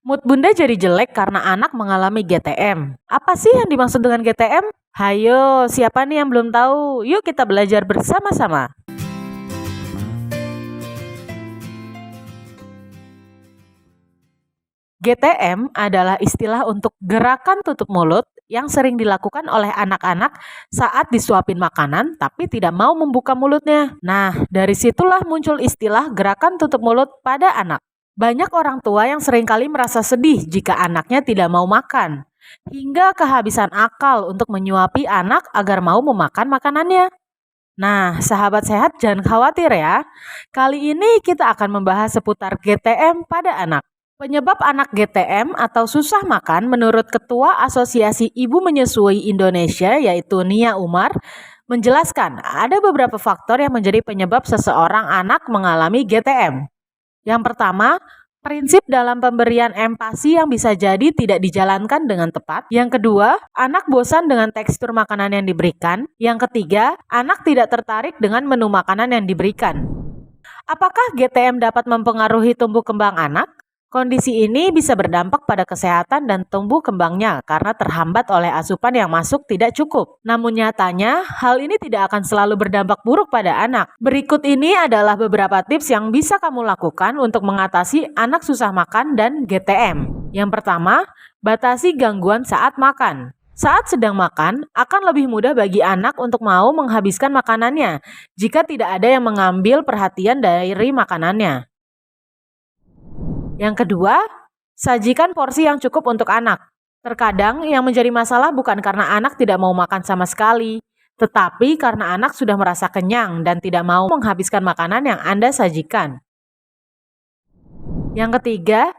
Mood bunda jadi jelek karena anak mengalami GTM. Apa sih yang dimaksud dengan GTM? Hayo, siapa nih yang belum tahu? Yuk kita belajar bersama-sama. GTM adalah istilah untuk gerakan tutup mulut yang sering dilakukan oleh anak-anak saat disuapin makanan tapi tidak mau membuka mulutnya. Nah, dari situlah muncul istilah gerakan tutup mulut pada anak. Banyak orang tua yang seringkali merasa sedih jika anaknya tidak mau makan, hingga kehabisan akal untuk menyuapi anak agar mau memakan makanannya. Nah, sahabat sehat jangan khawatir ya. Kali ini kita akan membahas seputar GTM pada anak. Penyebab anak GTM atau susah makan menurut Ketua Asosiasi Ibu Menyusui Indonesia yaitu Nia Umar menjelaskan ada beberapa faktor yang menjadi penyebab seseorang anak mengalami GTM. Yang pertama, prinsip dalam pemberian empati yang bisa jadi tidak dijalankan dengan tepat. Yang kedua, anak bosan dengan tekstur makanan yang diberikan. Yang ketiga, anak tidak tertarik dengan menu makanan yang diberikan. Apakah GTM dapat mempengaruhi tumbuh kembang anak? Kondisi ini bisa berdampak pada kesehatan dan tumbuh kembangnya karena terhambat oleh asupan yang masuk tidak cukup. Namun nyatanya, hal ini tidak akan selalu berdampak buruk pada anak. Berikut ini adalah beberapa tips yang bisa kamu lakukan untuk mengatasi anak susah makan dan GTM. Yang pertama, batasi gangguan saat makan. Saat sedang makan, akan lebih mudah bagi anak untuk mau menghabiskan makanannya jika tidak ada yang mengambil perhatian dari makanannya. Yang kedua, sajikan porsi yang cukup untuk anak. Terkadang yang menjadi masalah bukan karena anak tidak mau makan sama sekali, tetapi karena anak sudah merasa kenyang dan tidak mau menghabiskan makanan yang Anda sajikan. Yang ketiga,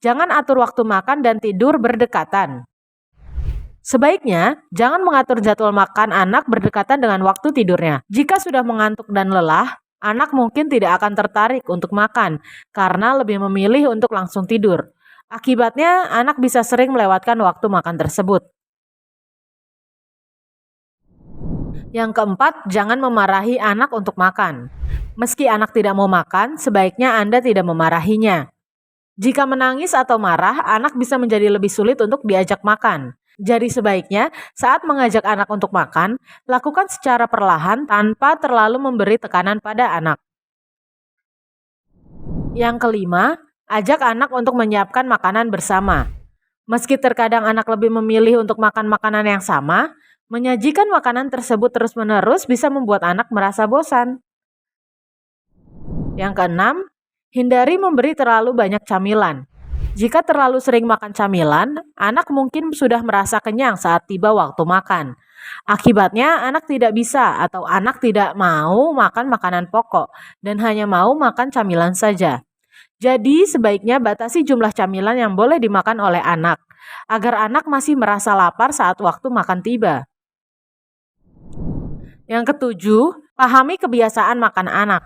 jangan atur waktu makan dan tidur berdekatan. Sebaiknya, jangan mengatur jadwal makan anak berdekatan dengan waktu tidurnya. Jika sudah mengantuk dan lelah, anak mungkin tidak akan tertarik untuk makan karena lebih memilih untuk langsung tidur. Akibatnya, anak bisa sering melewatkan waktu makan tersebut. Yang keempat, jangan memarahi anak untuk makan. Meski anak tidak mau makan, sebaiknya Anda tidak memarahinya. Jika menangis atau marah, anak bisa menjadi lebih sulit untuk diajak makan. Jadi sebaiknya saat mengajak anak untuk makan, lakukan secara perlahan tanpa terlalu memberi tekanan pada anak. Yang kelima, ajak anak untuk menyiapkan makanan bersama. Meski terkadang anak lebih memilih untuk makan makanan yang sama, menyajikan makanan tersebut terus-menerus bisa membuat anak merasa bosan. Yang keenam, hindari memberi terlalu banyak camilan. Jika terlalu sering makan camilan, anak mungkin sudah merasa kenyang saat tiba waktu makan. Akibatnya, anak tidak bisa atau anak tidak mau makan makanan pokok dan hanya mau makan camilan saja. Jadi, sebaiknya batasi jumlah camilan yang boleh dimakan oleh anak, agar anak masih merasa lapar saat waktu makan tiba. Yang ketujuh, pahami kebiasaan makan anak.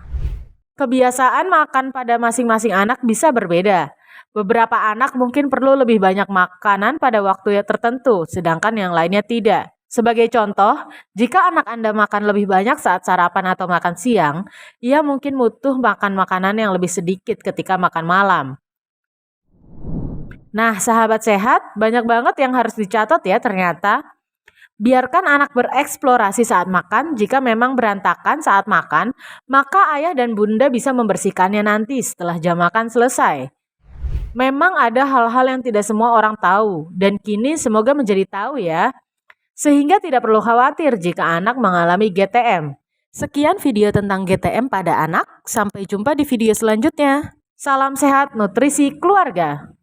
Kebiasaan makan pada masing-masing anak bisa berbeda. Beberapa anak mungkin perlu lebih banyak makanan pada waktu yang tertentu, sedangkan yang lainnya tidak. Sebagai contoh, jika anak Anda makan lebih banyak saat sarapan atau makan siang, ia mungkin butuh makan makanan yang lebih sedikit ketika makan malam. Nah, sahabat sehat, banyak banget yang harus dicatat ya ternyata. Biarkan anak bereksplorasi saat makan. Jika memang berantakan saat makan, maka ayah dan bunda bisa membersihkannya nanti setelah jam makan selesai. Memang ada hal-hal yang tidak semua orang tahu, dan kini semoga menjadi tahu ya. Sehingga tidak perlu khawatir jika anak mengalami GTM. Sekian video tentang GTM pada anak, sampai jumpa di video selanjutnya. Salam sehat nutrisi keluarga.